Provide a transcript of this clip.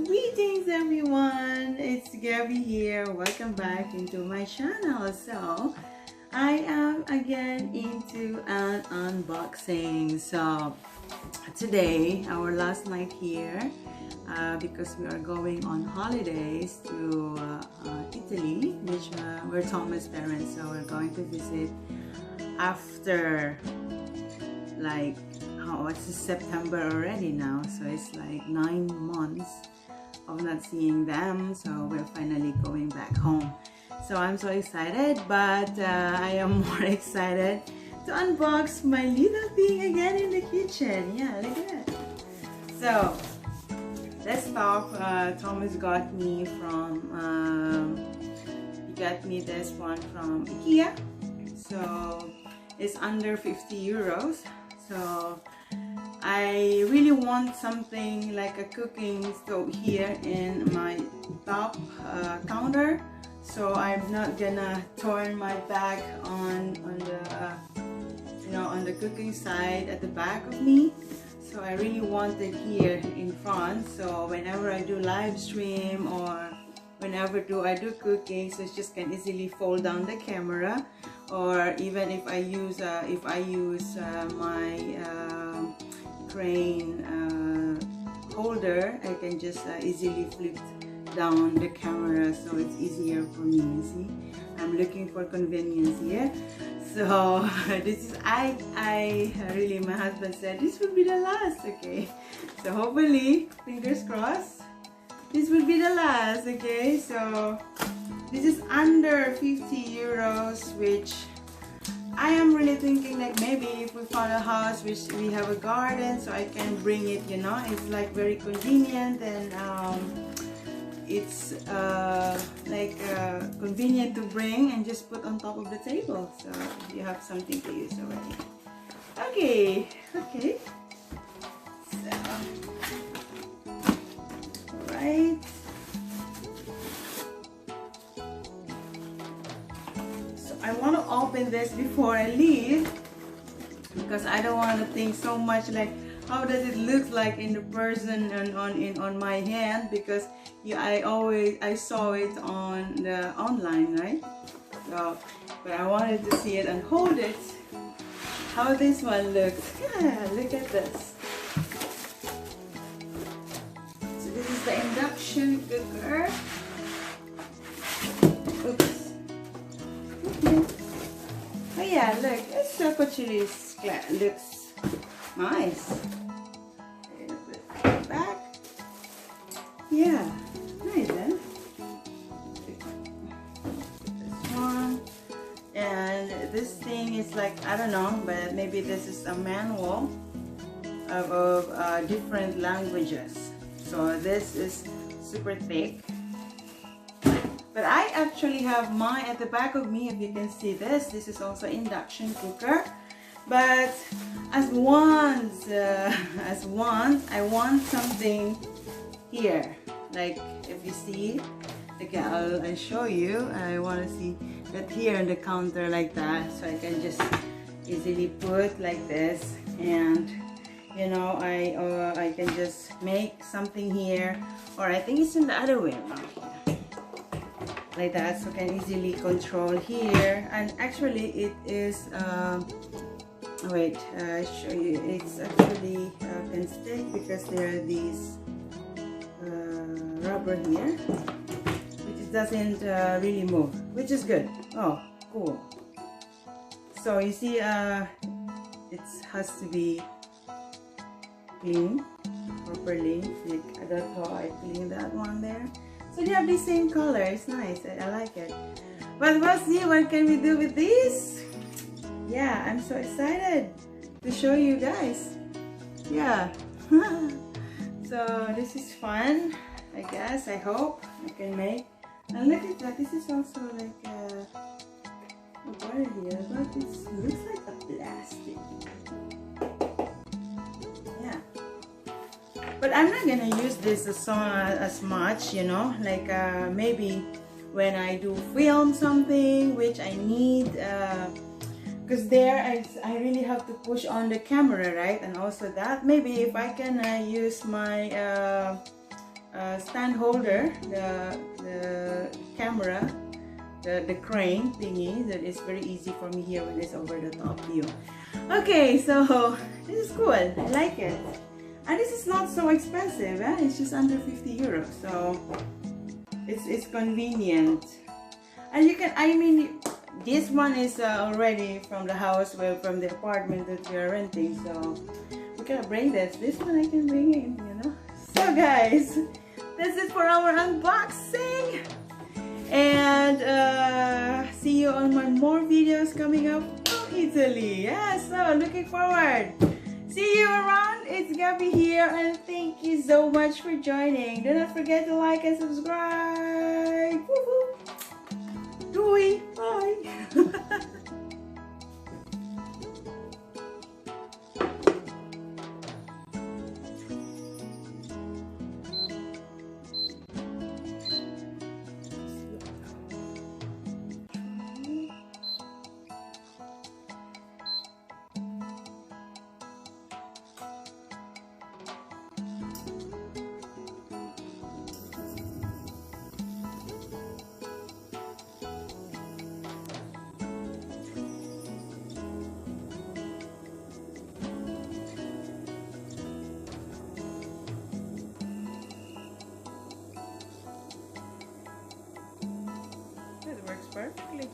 Greetings everyone, it's Gabby here. Welcome back into my channel. So I am again into an unboxing. So today, our last night here, because we are going on holidays to Italy, which we're Thomas' parents, so we're going to visit after like it's September already now, so it's like 9 months of not seeing them, so we're finally going back home. So I'm so excited, but I am more excited to unbox my little thing again in the kitchen. Yeah, look at that. So let's talk. Thomas got me he got me this one from IKEA, so it's under 50 euros. So I really want something like a cooking stove here in my top counter, so I'm not gonna turn my back on the on the cooking side at the back of me. So I really want it here in front, so whenever I do live stream or whenever I do cooking, so it just can easily fold down the camera, or even if I use my crane holder, I can just easily flip down the camera, so it's easier for me. You see, I'm looking for convenience here. So this is I really, my husband said this will be the last. Okay, so hopefully, fingers crossed, this will be the last. Okay, so this is under 50 euros, which I am really thinking like maybe if we found a house which we have a garden, so I can bring it, it's like very convenient, and it's convenient to bring and just put on top of the table, so you have something to use already. Okay, so alright. I want to open this before I leave, because I don't want to think so much like how does it look like in the person and on my hand, because I saw it on the online, right? So, but I wanted to see it and hold it, how this one looks. Yeah, look at this. So this is the induction cooker. Oops. Oh yeah, look, it's actually looks nice. A little bit back. Yeah, nice, eh? This one. And this thing is like, I don't know, but maybe this is a manual of different languages. So this is super thick. But I actually have mine at the back of me, if you can see this. This is also induction cooker. But as once, I want something here. Like if you see, okay, I'll show you. I want to see that here on the counter like that, so I can just easily put like this, and I can just make something here, or I think it's in the other way around here. Like that, so can easily control here. And actually it is wait, I show you, it's actually can stick because there are these rubber here, which doesn't really move, which is good. Oh, cool. So you see, it has to be clean properly. Like, that's how I clean that one there. So they have the same color. It's nice. I like it. But we'll see what can we do with this. Yeah, I'm so excited to show you guys. Yeah. So this is fun, I guess. I hope I can make. And look at that. This is also like a water here, but it looks like a plastic. But I'm not gonna use this as much, like maybe when I do film something which I need, because there I really have to push on the camera, right? And also that maybe if I can use my stand holder, the camera, the crane thingy, that is very easy for me here when it's over the top view. Okay, so this is cool. I like it. And this is not so expensive, eh? It's just under 50 euros, so it's convenient. And you can, I mean, this one is already from the house, from the apartment that we are renting, so we can bring this. This one I can bring in, you know. So guys, that's it for our unboxing. And see you on my more videos coming up from Italy. Yeah, so looking forward. See you around. It's Gabby here, and thank you so much for joining. Do not forget to like and subscribe. Woohoo! Doei! Bye! It works perfectly.